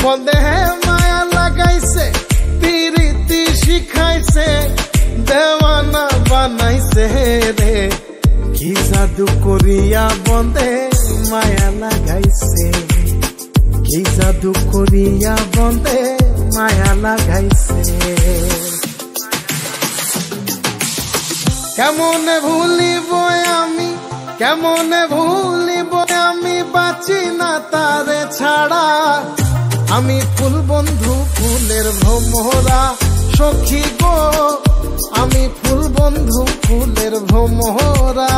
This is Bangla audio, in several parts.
বন্ধে মায়া লাগাইছে পিরিতি শিখাইছে দেওয়ানা বানাইছে রে কি জাদু করিয়া বন্ধে মায়া লাগাইছে কি জাদু করিয়া বন্ধে মায়া লাগাইছে কেমনে ভুলিব আমি কেমনে ভুলিব আমি বাঁচি না তারে ছাড়া আমি ফুল বন্ধু ফুলের ভ্রমরা সখী গো আমি ফুল বন্ধু ফুলের ভ্রমরা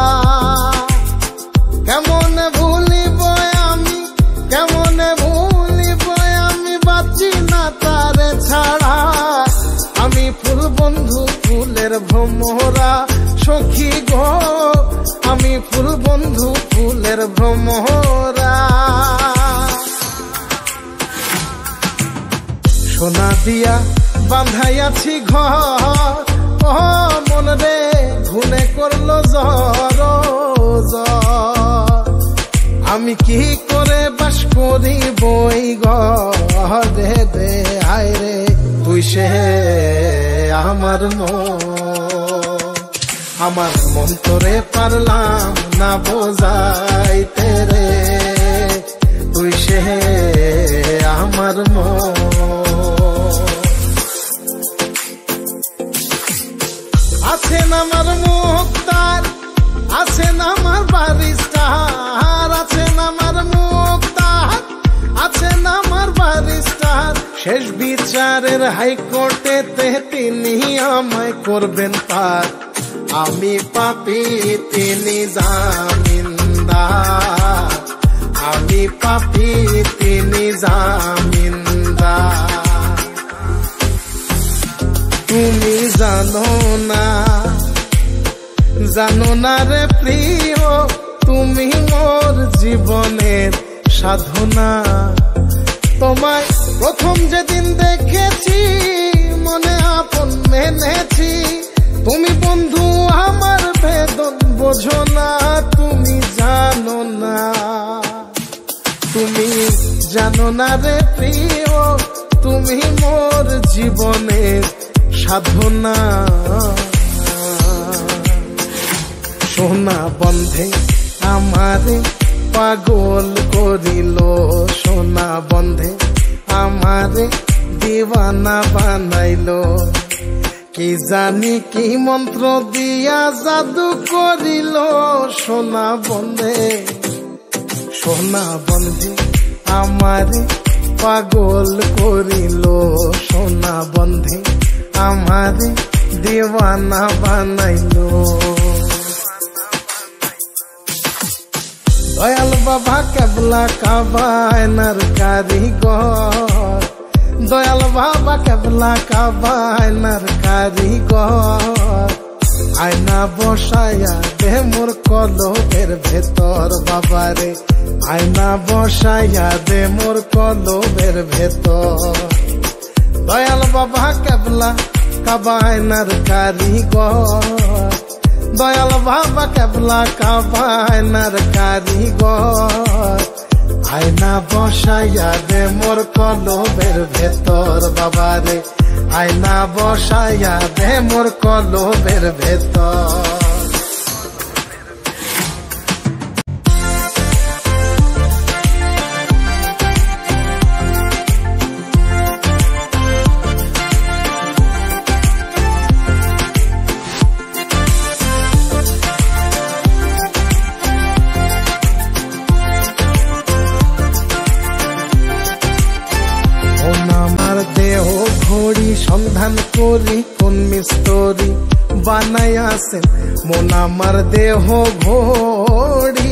কেমনে ভুলিব আমি কেমনে ভুলিব আমি বাঁচি না তারে ছাড়া আমি ফুল বন্ধু ফুলের ভ্রমরা সখী গো আমি ফুল বন্ধু ফুলের ভ্রমরা সোনা দিয়া বাঁধাইয়াছি ঘর ও মন রে ঘুনে করলো জ্বর আমি কি করে বাস করি বই ঘরে দে আয় রে তুই সে আমার মন তোরে পারলাম না বোঝাইতে রে তুই সে আমার আছেন আমার মুক্তার আছেন আমার বারিস্টার আছেন আমার মুক্তার আছেন আমার বারিস্টার শেষ বিচারের হাইকোর্টেতে তিনি আমায় করবেন পার আমি পাপী তিনি জামিনদার আমি পাপী তিনি জামিনদার তুমি জানো না রে প্রিয় তুমি মোর জীবনের সাধনা তোমায় প্রথম যেদিন দেখেছি মনে আপন মেনেছি তুমি বন্ধু আমার বেদন বোঝো না তুমি জানো না রে প্রিয় তুমি মোর জীবনের সাধনা সোনা বন্ধে আমারে পাগল করিল সোনা বন্ধে আমারে দিওয়ানা বানাইলো কি জানি কি মন্ত্র দিয়া জাদু করিল সোনা বন্ধে আমারে পাগল করিল সোনা বন্ধে আমারে দিওয়ানা বানাইলো দয়াল বাবা কেবলা কাবায়নার কারিগর দয়াল বাবা কেবলা কাবায়নার কারিগর আয়না বসায়া দে মোর কলবের ভেতর বাবারে আয়না বসায়া দে মোর কলবের ভেতর দয়াল বাবা কেবলা কাবায়নার কারিগর দয়াল বাবা কেবলা কাবায়নার কারিগর আয়না বসাইয়া দে মোর কলবের ভেতর বাবারে আয়না বসাইয়া দে মোর কলবের ভেতর সন্ধান করি কোন মিস্ত্রি বানাইয়াছেন মন আমার দেহ ঘড়ি